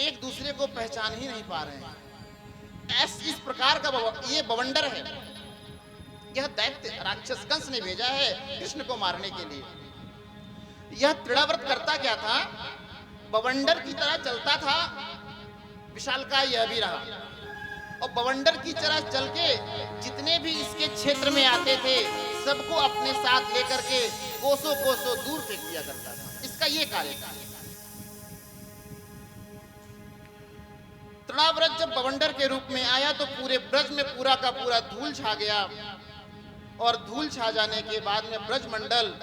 एक दूसरे को पहचान ही नहीं पा रहे हैं। इस प्रकार का ये बवंडर है। यह दैत्य राक्षस कंस ने भेजा है कृष्ण को मारने के लिए। यह तृणाव्रत करता क्या था? बवंडर की तरह चलता था, विशालकाय यह भी रहा, और बवंडर की तरह चल के जितने भी इसके क्षेत्र में आते थे सबको अपने साथ लेकर के कोसों कोसों दूर फेंक दिया करता था। इसका ये कार्य था। तृणाव्रत जब बवंडर के रूप में आया तो पूरे ब्रज में पूरा का पूरा धूल छा गया, और धूल छा जाने के बाद में ब्रजमंडल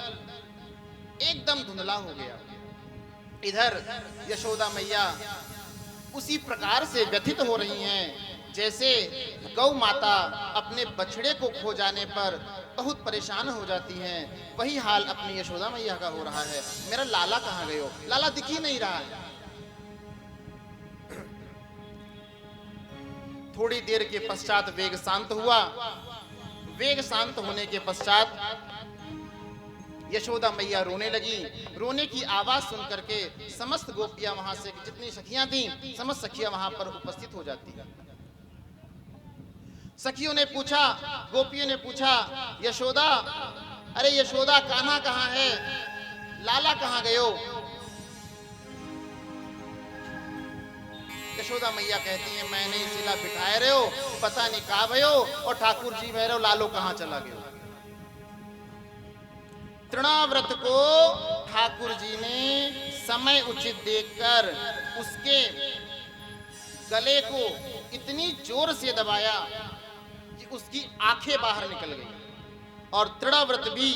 एकदम धुंधला हो गया। इधर यशोदा मैया उसी प्रकार से व्यथित हो रही हैं जैसे गौ माता अपने बछड़े को खो जाने पर बहुत परेशान हो जाती हैं। वही हाल अपनी यशोदा मैया का हो रहा है। मेरा लाला कहाँ गए हो? लाला दिख ही नहीं रहा है। थोड़ी देर के पश्चात वेग शांत हुआ। वेग शांत होने के पश्चात यशोदा मैया रोने लगी। रोने की आवाज सुन करके समस्त गोपियां वहां से जितनी सखियां थीं समस्त सखियां वहां पर उपस्थित हो जाती हैं। सखियों ने पूछा, गोपियों ने पूछा, यशोदा, अरे यशोदा कान्हा कहाँ है? लाला कहाँ गयो? यशोदा मैया कहती है मैंने इसीला बिठाए रहे हो, पता नहीं कहाँ भयो, और ठाकुर जी भैरव लालो कहाँ चला गयो। तृणाव्रत को ठाकुर जी ने समय उचित देखकर उसके गले को इतनी जोर से दबाया कि उसकी आंखें बाहर निकल गई, और तृणाव्रत भी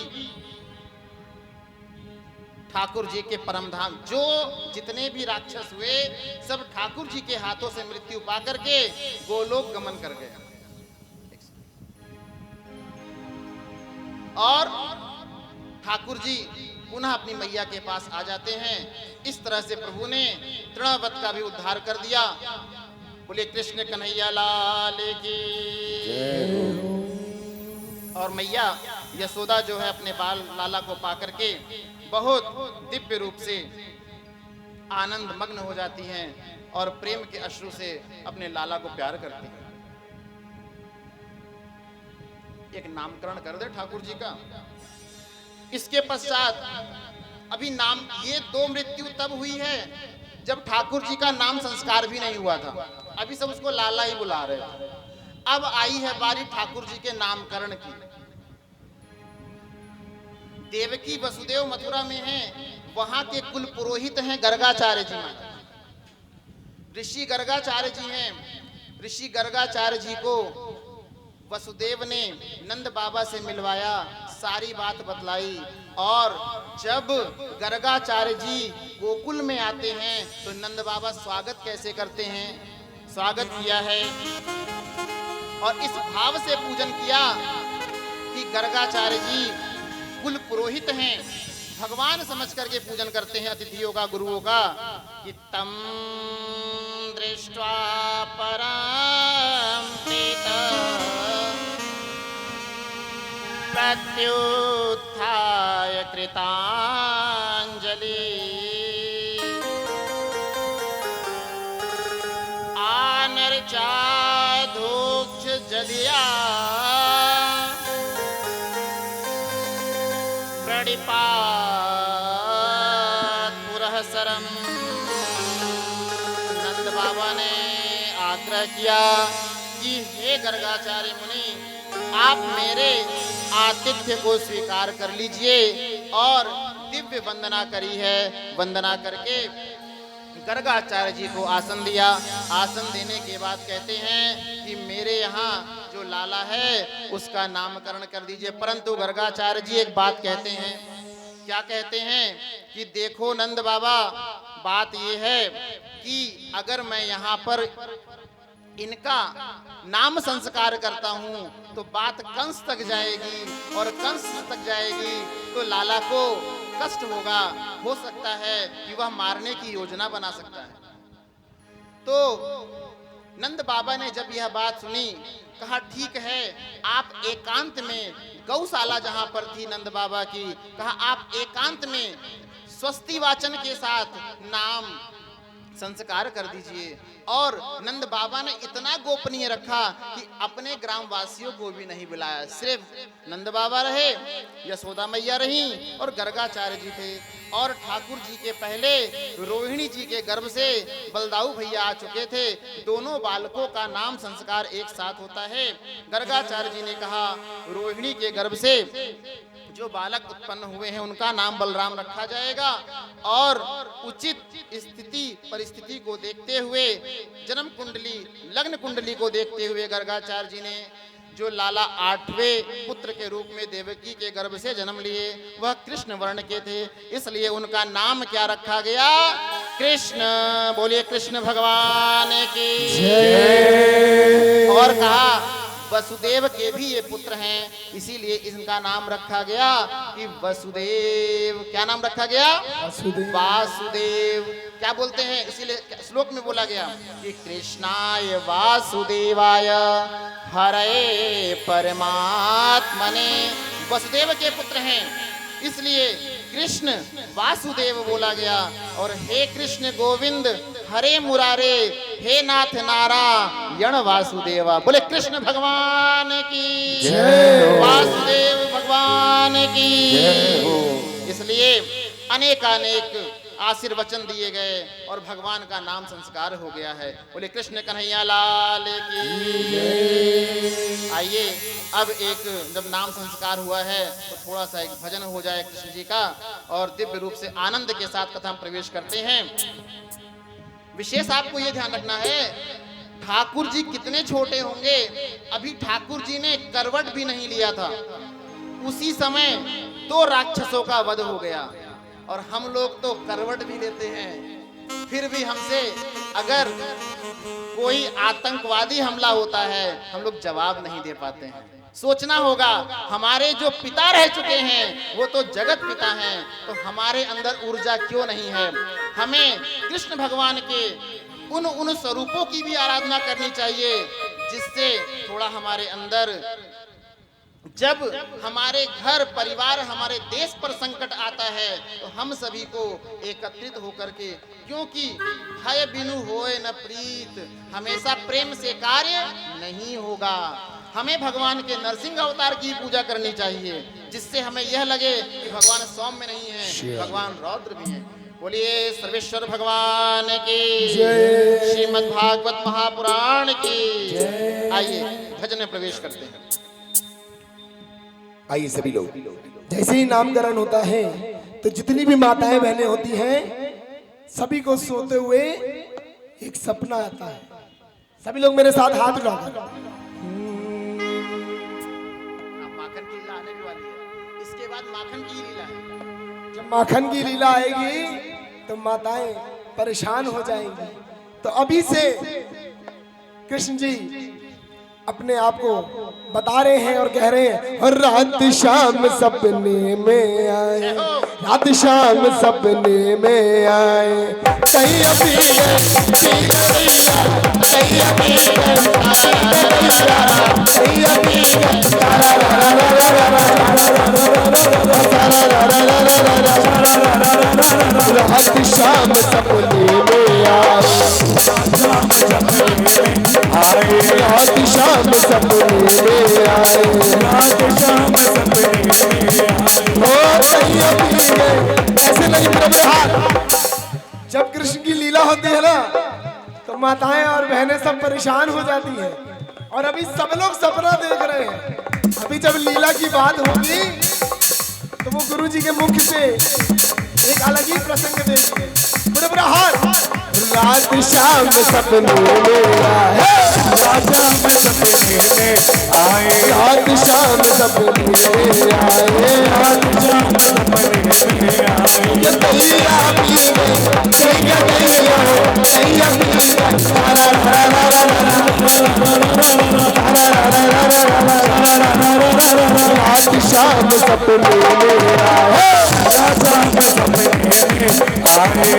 ठाकुर जी के परम धाम, जो जितने भी राक्षस हुए सब ठाकुर जी के हाथों से मृत्यु पा करके गोलोक गमन कर गए। और ठाकुर जी पुनः अपनी मैया के पास आ जाते हैं। इस तरह से प्रभु ने तृणाव्रत का भी उद्धार कर दिया। बोले कृष्ण कन्हैया लाल की। और मैया यशोदा जो है अपने बाल लाला को पाकर के बहुत दिव्य रूप से आनंद मग्न हो जाती हैं और प्रेम के अश्रु से अपने लाला को प्यार करती हैं। एक नामकरण कर दे ठाकुर जी का। इसके पश्चात अभी नाम, ये दो मृत्यु तब हुई है जब ठाकुर जी का नाम संस्कार भी नहीं हुआ था। अभी सब उसको लाला ही बुला रहे थे। अब आई है बारी ठाकुर जी के नामकरण की। देवकी वसुदेव मथुरा में हैं, वहां के कुल पुरोहित हैं गर्गाचार्य जी। ऋषि गर्गाचार्य जी हैं। ऋषि गर्गाचार्य जी को वसुदेव ने नंद बाबा से मिलवाया, सारी बात बतलाई, और जब गर्गाचार्य जी गोकुल में आते हैं तो नंद बाबा स्वागत कैसे करते हैं? स्वागत किया है और इस भाव से पूजन किया कि गर्गाचार्य जी कुल पुरोहित हैं, भगवान समझ करके पूजन करते हैं अतिथियों का, गुरुओं का। कि तम दृष्ट्वा परम प्रीता प्रत्युत्थाय कृतांजलि आनर्चाधोक्ष जदिया प्रणिपात पुरःसरम। नंद बाबा ने आग्रह किया कि हे गर्गाचार्य मुनि, आप मेरे आतिथ्य को स्वीकार कर लीजिए, और दिव्य वंदना करी है। वंदना करके गर्गाचार्य जी को आसन दिया। आसन देने के बाद कहते हैं कि मेरे यहाँ जो लाला है उसका नामकरण कर दीजिए। परंतु गर्गाचार्य जी एक बात कहते हैं। क्या कहते हैं? कि देखो नंद बाबा, बात ये है कि अगर मैं यहाँ पर इनका नाम संस्कार करता हूँ तो बात कंस तक जाएगी, और कंस तक जाएगी तो लाला को कष्ट होगा। हो सकता है कि वह मारने की योजना बना सकता है। तो नंद बाबा ने जब यह बात सुनी, कहा ठीक है, आप एकांत में, गौशाला जहां पर थी नंद बाबा की, कहा आप एकांत में स्वस्ति वाचन के साथ नाम संस्कार कर दीजिए। और नंद बाबा ने इतना गोपनीय रखा कि अपने ग्राम वासियों को भी नहीं बुलाया, सिर्फ नंद बाबा रहे, यशोदा मैया रही और गर्गाचार्य जी थे। और ठाकुर जी के पहले रोहिणी जी के गर्भ से बलदाऊ भैया आ चुके थे। दोनों बालकों का नाम संस्कार एक साथ होता है। गर्गाचार्य जी ने कहा रोहिणी के गर्भ से जो बालक उत्पन्न हुए हैं उनका नाम बलराम रखा जाएगा। और उचित स्थिति परिस्थिति को देखते हुए, जन्म कुंडली लग्न कुंडली को देखते हुए गर्गाचार्य जी ने जो लाला 8वें पुत्र के रूप में देवकी के गर्भ से जन्म लिए वह कृष्ण वर्ण के थे, इसलिए उनका नाम क्या रखा गया? कृष्ण। बोलिए कृष्ण भगवान की जय। और कहा वसुदेव के भी ये पुत्र हैं, इसीलिए इनका नाम रखा गया कि वसुदेव। क्या नाम रखा गया? वासुदेव। क्या बोलते हैं? इसीलिए श्लोक में बोला गया कि कृष्णाय वासुदेवाय हरे परमात्मने। वसुदेव के पुत्र हैं, इसलिए कृष्ण वासुदेव बोला गया। और हे कृष्ण गोविंद हरे मुरारे, हे नाथ नारायण वासुदेवा। बोले कृष्ण भगवान की जय, वासुदेव भगवान की जय। इसलिए अनेकानेक आशीर्वचन दिए गए और भगवान का नाम संस्कार हो गया है। बोले कृष्ण कन्हैया लाल की जय। आइए अब एक जब नाम संस्कार हुआ है तो थोड़ा सा एक भजन हो जाए कृष्ण जी का, और दिव्य रूप से आनंद के साथ कथा में प्रवेश करते हैं। विशेष आपको ये ध्यान रखना है, ठाकुर जी कितने छोटे होंगे, अभी ठाकुर जी ने करवट भी नहीं लिया था, उसी समय 2 राक्षसों का वध हो गया। और हम लोग तो करवट भी लेते हैं, फिर भी हमसे अगर कोई आतंकवादी हमला होता है हम लोग जवाब नहीं दे पाते हैं। सोचना होगा, हमारे जो पिता रह चुके हैं वो तो जगत पिता हैं, तो हमारे अंदर ऊर्जा क्यों नहीं है? हमें कृष्ण भगवान के उन स्वरूपों की भी आराधना करनी चाहिए, जिससे थोड़ा हमारे अंदर, जब हमारे घर परिवार हमारे देश पर संकट आता है तो हम सभी को एकत्रित होकर के, क्योंकि भय बिनु होए न प्रीत, हमेशा प्रेम से कार्य नहीं होगा। हमें भगवान के नरसिंह अवतार की पूजा करनी चाहिए, जिससे हमें यह लगे कि भगवान सौम्य नहीं है, भगवान रौद्र भी है। बोलिए सर्वेश्वर भगवान की जय, श्रीमद् भागवत महापुराण की जय। आइए भजन में प्रवेश करते हैं। आइए सभी लोग, जैसे ही नामकरण होता है तो जितनी भी माताएं बहनें होती हैं सभी को सोते हुए एक सपना आता है। सभी लोग मेरे साथ हाथ उठाकर, माखन की लीला आने भी वाली है, इसके बाद माखन की लीला है। जब माखन की लीला आएगी तो माताएं परेशान हो जाएंगी। तो अभी से कृष्ण जी अपने आप को बता रहे हैं और कह रहे हैं, और रात शाम सपने में आए, रात शाम सपने में आए, कहीं अभी रात शाम सपने में आए, रात शाम सपने में आए, ऐसे नहीं प्रभु। जब कृष्ण की लीला होती है ना तो माताएं और बहनें सब परेशान हो जाती हैं, और अभी सब लोग सपना देख रहे हैं। अभी जब लीला की बात होगी तो वो गुरु जी के मुख से एक अलग ही प्रसंग देंगे। पूरे पूरा हार रात शाम सपने में आए, रात शाम सपने में आए, रात शाम सपने में आए, रात शाम सपने में आए। ये दैया पी गई, दैया दैया दैया पी गई, रात शाम सपने में आए, रात शाम सपने में आए।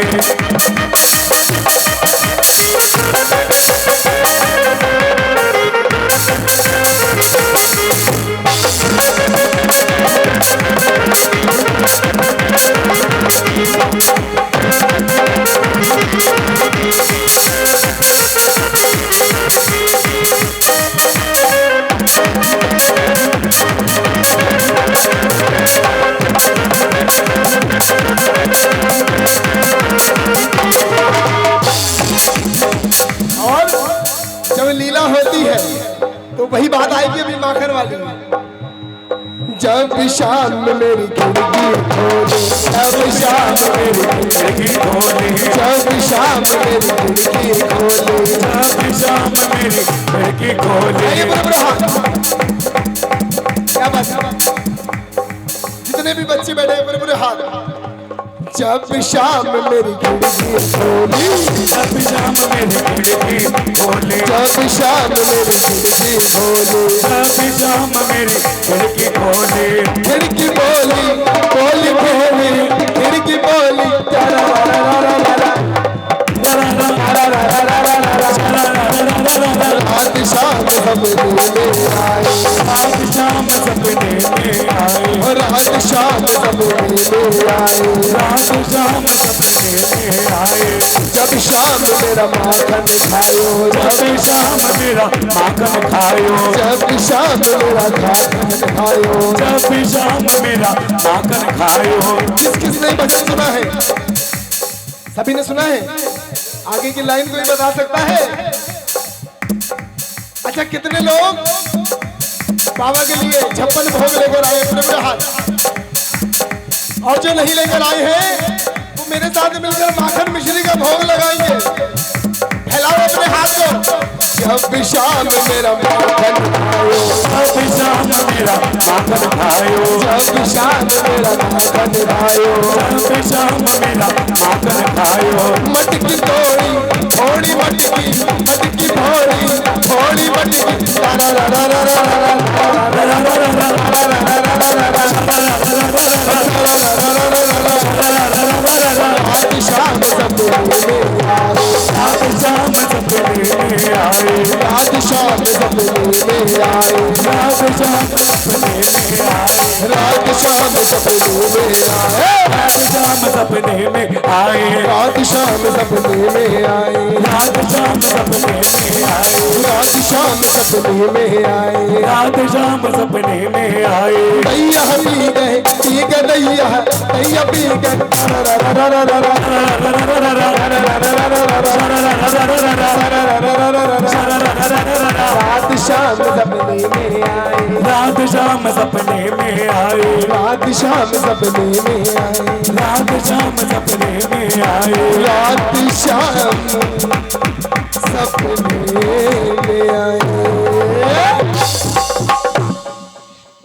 वही बात आएगी अभी माखन वाली। जब शाम में मेरी खिड़की खोले, जब शाम में मेरी खिड़की खोले, जब शाम में मेरी खिड़की खोले, जब शाम मेरी खिड़की खोले। क्या बात है? जितने भी बच्चे बैठे हैं बुरे हाथ। जब शाम में मेरी खिड़की खोली, जब शाम मेरी खिड़की खोले, जब शाम में मेरी खिड़की खोली, जब शाम मेरी खिड़की खोले। खिड़की बोली बोली बोली, खिड़की बोली रात शाम सपने में आए, रात शाम सपने में आए, रात शाम सपने में आए, रात शाम सपने में आए। जब शाम मेरा माखन खायो, जब शाम मेरा माखन खायो, जब शाम मेरा माखन खायो, जब शाम मेरा माखन खायो। किस किसने भजन सुना है? सभी ने सुना है? आगे की लाइन कोई बता सकता है? अच्छा, कितने लोग बाबा के लिए 56 भोग लेकर आए अपने अपने हाथ? और जो नहीं लेकर आए हैं वो मेरे साथ मिलकर माखन मिश्री का भोग लगाएंगे। फैलाओ अपने हाथ को। जब शाम मेरा माखन खायो, जब शाम मेरा माखन खायो, जब शाम मेरा माखन खायो, जब शाम मेरा माखन खायो। मटकी तोड़ी थोड़ी मटकी, मटकी भोड़ी थोड़ी मटकी, रा रा रा रा रा रा रात शाम सपने में आए, रात शाम सपने में आए, रात शाम सपने में आए, रात शाम सपने में आए, रात शाम सपने में आए, रात शाम सपने में आए, रात शाम सपने में आए, रात शाम सपने में आए, रात शाम सपने में आए। रात शाम सपने में आए। दैया पी गए, पी गए दैया, दैया पी गए, रात शाम सपने में आए, रात शाम सपने में आए, रात शाम सपने में आए, रात शाम सपने में आए, रात शाम सपने में आए।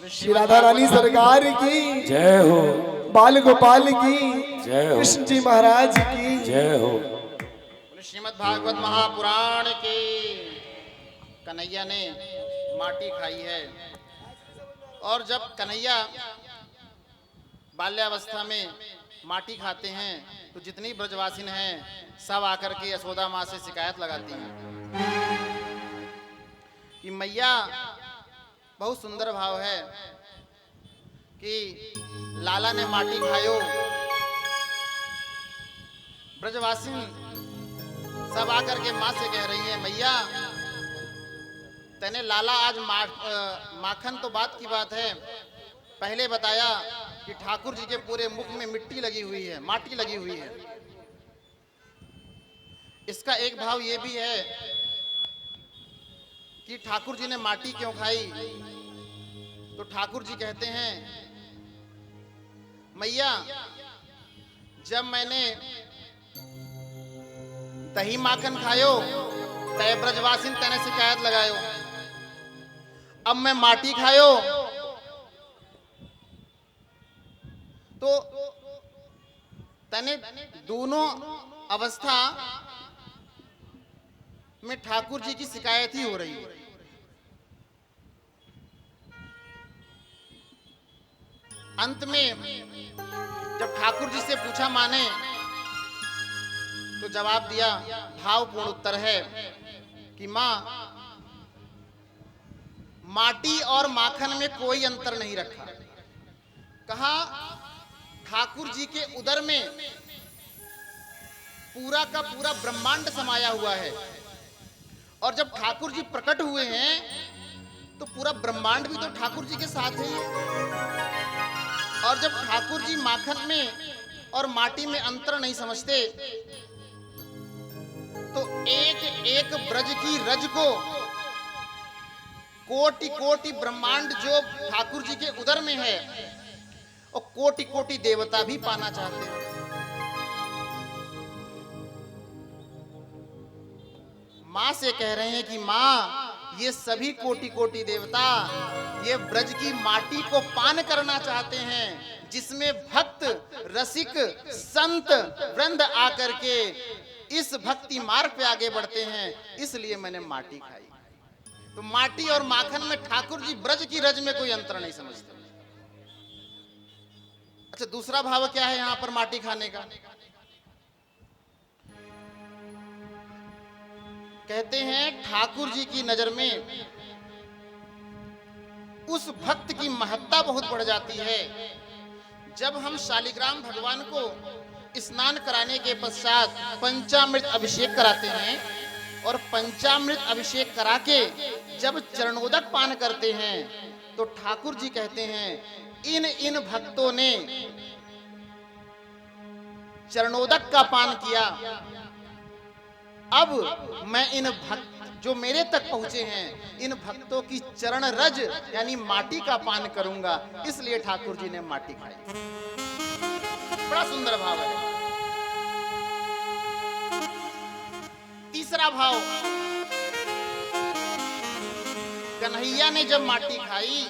श्री राधा रानी सरकार की जय हो, बाल गोपाल की जय हो, कृष्ण जी महाराज की जय हो। श्रीमद् भागवत महापुराण के कन्हैया ने माटी खाई है। और जब कन्हैया बाल्यावस्था में माटी खाते हैं तो जितनी ब्रजवासिन हैं सब आकर के यशोदा माँ से शिकायत लगाती हैं कि मैया बहुत सुंदर भाव है कि लाला ने माटी खायो। ब्रजवासिन सब आकर के माँ से कह रही हैं, मैया तने लाला आज माखन तो बात की बात है, पहले बताया कि ठाकुर जी के पूरे मुख में मिट्टी लगी हुई है, माटी लगी हुई है। इसका एक भाव ये भी है कि ठाकुर जी ने माटी क्यों खाई? तो ठाकुर जी कहते हैं, मैया जब मैंने दही माखन खायो तय ब्रजवासिन तने शिकायत लगायो, अब मैं माटी खायो तो तने दोनों अवस्था में ठाकुर जी की शिकायत ही हो रही है। अंत में जब ठाकुर जी से पूछा माने तो जवाब दिया, भावपूर्ण उत्तर है कि मां माटी और माखन में कोई अंतर नहीं रखा। कहा ठाकुर जी के उदर में पूरा का पूरा ब्रह्मांड समाया हुआ है और जब ठाकुर जी प्रकट हुए हैं तो पूरा ब्रह्मांड भी तो ठाकुर जी के साथ है। और जब ठाकुर जी माखन में और माटी में अंतर नहीं समझते तो एक एक ब्रज की रज को कोटि कोटि ब्रह्मांड जो ठाकुर जी के उदर में है, और कोटि कोटि देवता भी पाना चाहते हैं। माँ से कह रहे हैं कि माँ, ये सभी कोटि कोटि देवता ये ब्रज की माटी को पान करना चाहते हैं, जिसमें भक्त रसिक संत वृंद आकर के इस भक्ति मार्ग पे आगे बढ़ते हैं, इसलिए मैंने माटी खाई। तो माटी और माखन में ठाकुर जी ब्रज की रज में कोई अंतर नहीं समझते। अच्छा, दूसरा भाव क्या है यहां पर माटी खाने का? कहते हैं ठाकुर जी की नजर में उस भक्त की महत्ता बहुत बढ़ जाती है। जब हम शालिग्राम भगवान को स्नान कराने के पश्चात पंचामृत अभिषेक कराते हैं, और पंचामृत अभिषेक करा के जब चरणोदक पान करते हैं, तो ठाकुर जी कहते हैं इन इन भक्तों ने चरणोदक का पान किया, अब मैं इन भक्त जो मेरे तक पहुंचे हैं, इन भक्तों की चरण रज यानी माटी का पान करूंगा, इसलिए ठाकुर जी ने माटी खाई। बड़ा सुंदर भाव है। तीसरा भाव, कन्हैया ने जब माटी खाई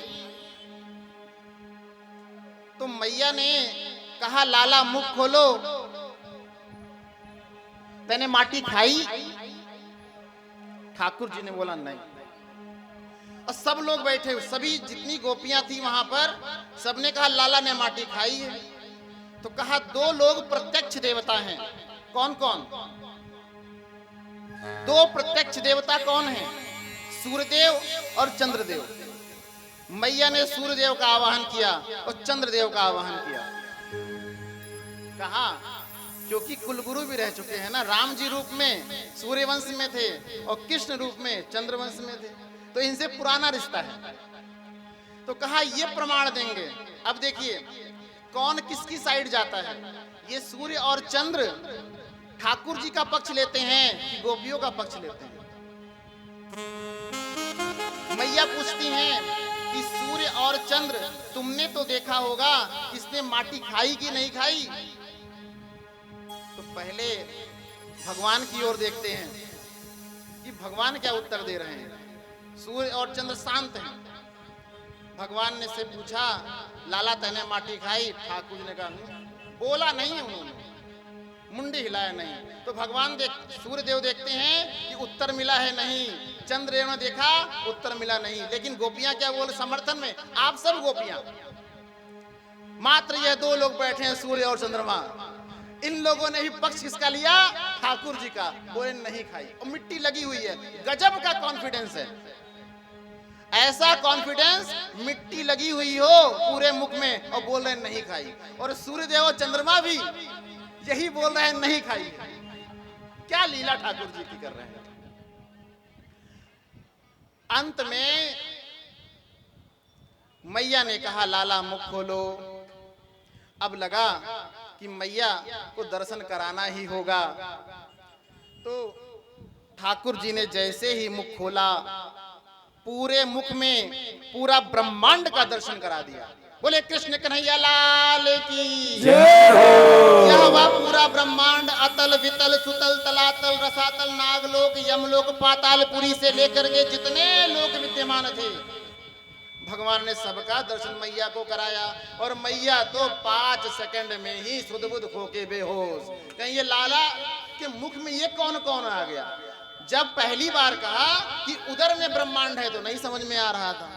तो मैया ने कहा, लाला मुख खोलो, तैने माटी खाई? ठाकुर जी ने बोला नहीं। और सब लोग बैठे, सभी जितनी गोपियां थी वहां पर, सबने कहा लाला ने माटी खाई है। तो कहा दो लोग प्रत्यक्ष देवता हैं। कौन कौन? दो प्रत्यक्ष देवता कौन हैं? सूर्यदेव और चंद्रदेव। मैया ने सूर्यदेव का आवाहन किया और चंद्रदेव का आवाहन किया। कहा क्योंकि कुलगुरु भी रह चुके हैं ना, राम जी रूप में सूर्यवंश में थे और कृष्ण रूप में चंद्रवंश में थे, तो इनसे पुराना रिश्ता है। तो कहा ये प्रमाण देंगे। अब देखिए कौन किसकी साइड जाता है। ये सूर्य और चंद्र ठाकुर जी का पक्ष लेते हैं कि गोपियों का पक्ष लेते हैं? मैया पूछती हैं कि सूर्य और चंद्र तुमने तो देखा होगा, इसने माटी खाई कि नहीं खाई? तो पहले भगवान की ओर देखते हैं कि भगवान क्या उत्तर दे रहे हैं। सूर्य और चंद्र शांत हैं। भगवान ने से पूछा, लाला तैने माटी खाई? ठाकुर जी ने कहा बोला नहीं, उन्होंने मुंडी हिलाया नहीं। तो भगवान सूर्यदेव देखते हैं कि उत्तर मिला है नहीं, चंद्रदेव ने देखा उत्तर मिला नहीं, लेकिन गोपियां क्या बोले समर्थन में? आप सब गोपियां, मात्र यह दो लोग बैठे हैं सूर्य और चंद्रमा, इन लोगों ने भी पक्ष किसका लिया? ठाकुर जी का। बोले नहीं खाई, और मिट्टी लगी हुई है। गजब का कॉन्फिडेंस है, ऐसा कॉन्फिडेंस, मिट्टी लगी हुई हो पूरे मुख में और बोल रहे नहीं खाई। और सूर्यदेव और चंद्रमा भी यही बोल रहे हैं नहीं खाई। क्या लीला ठाकुर जी की कर रहे हैं। अंत में मैया ने कहा लाला मुख खोलो। अब लगा कि मैया को दर्शन कराना ही होगा। तो ठाकुर जी ने जैसे ही मुख खोला, पूरे मुख में पूरा ब्रह्मांड का दर्शन करा दिया। बोले कृष्ण कन्हैया लाल की जय हो। यह वह पूरा ब्रह्मांड अतल वितल सुतल तलातल रसातल नागलोक यमलोक पातालपुरी से लेकर के जितने लोक विद्यमान थे, भगवान ने सबका दर्शन मैया को कराया। और मैया तो 5 सेकंड में ही सुध-बुध होके बेहोश। कहीं ये लाला के मुख में ये कौन कौन आ गया? जब पहली बार कहा कि उधर में ब्रह्मांड है तो नहीं समझ में आ रहा था।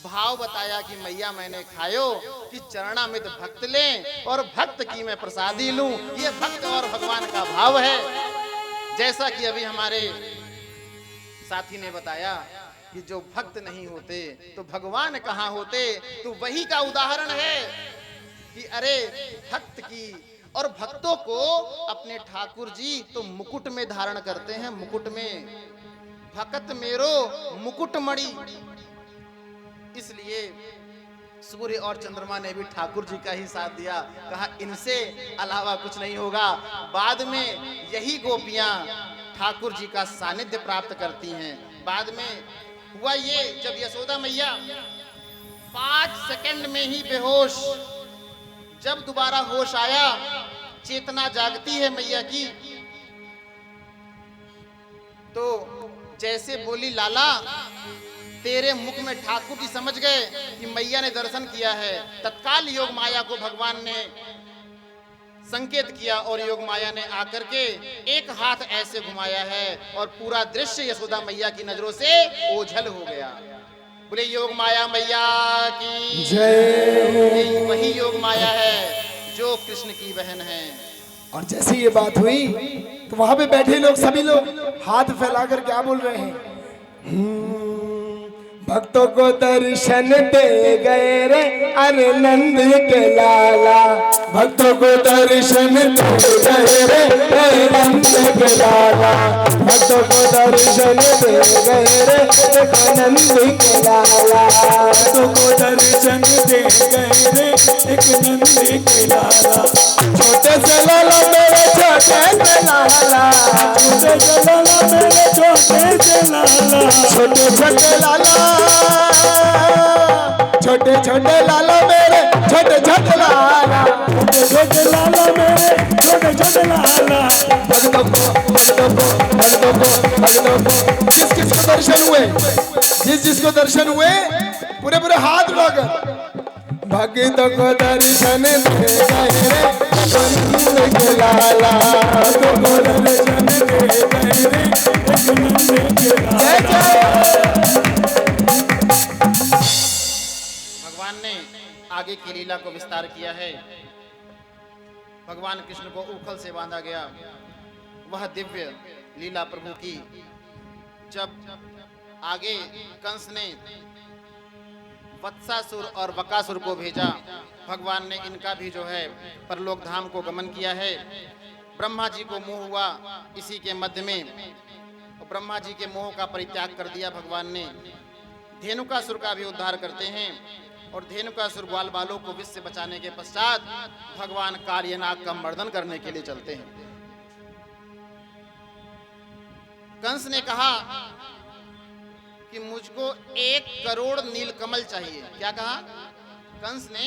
भाव बताया कि मैया मैंने खायो कि चरणामृत भक्त लें और भक्त की मैं प्रसादी लूं। ये भक्त और भगवान का भाव है। जैसा कि अभी हमारे साथी ने बताया कि जो भक्त नहीं होते तो भगवान कहाँ होते, तो वही का उदाहरण है कि अरे भक्त की और भक्तों को अपने ठाकुर जी तो मुकुट में धारण करते हैं। मुकुट में भक्त मेरो मुकुट मणि। इसलिए सूर्य और चंद्रमा ने भी ठाकुर जी का ही साथ दिया। कहा इनसे अलावा कुछ नहीं होगा। बाद में यही गोपियां ठाकुर जी का सानिध्य प्राप्त करती हैं। बाद में हुआ ये, जब यशोदा मैया 5 सेकंड में ही बेहोश, जब दोबारा होश आया, चेतना जागती है मैया की, तो जैसे बोली, लाला तेरे मुख में ठाकुर जी समझ गए कि मैया ने दर्शन किया है। तत्काल योग माया को भगवान ने संकेत किया और योग माया ने आकर के एक हाथ ऐसे घुमाया है और पूरा दृश्य यशोदा मैया की नजरों से ओझल हो गया। बोले योग माया मैया की जय। वही योग माया है जो कृष्ण की बहन है। और जैसे ये बात हुई तो वहां पे बैठे लोग, सभी लोग हाथ फैलाकर क्या बोल रहे हैं? भक्तों को दर्शन दे गए रे अरे नंद के लाला, भक्तों को दर्शन दे गए रे अरे नंद के लाला, भक्तों को दर्शन दे गए रे देखो नंद के लाला, भक्तों को दर्शन दे गए रे एक नंदी के लाला। छोटे से लाला मेरे छोटे से लाला, छोटे से लाला मेरे छोटे से लाला, छोटे छोटे लाला, छोटे छोटे लाला मेरे छोटे छोटे लाला, छोटे छोटे लाला मेरे छोटे छोटे लाला। भक्तों को जिस किसको दर्शन हुए, जिस जिसको दर्शन हुए पूरे पूरे हाथ उठाकर भक्तों को दर्शन दे गए रे नंद के लाला, भक्तों को दर्शन दे गए रे एक नंदी के जय लाला। जय। भगवान ने आगे की लीला को विस्तार किया है। भगवान कृष्ण को उखल से बांधा गया। वह दिव्य लीला प्रभु की जब आगे कंस ने वत्सासुर और बकासुर को भेजा, भगवान ने इनका भी जो है परलोक धाम को गमन किया है। ब्रह्मा जी को मोह हुआ इसी के मध्य में, ब्रह्मा जी के मोह का परित्याग कर दिया भगवान ने। धेनुकासुर का भी उद्धार करते हैं और धेनुकासुर ग्वाल बालों को विष से बचाने के पश्चात भगवान कार्यनाग का मर्दन करने के लिए चलते हैं। कंस ने कहा कि मुझको 1 करोड़ नीलकमल चाहिए। क्या कहा? कंस ने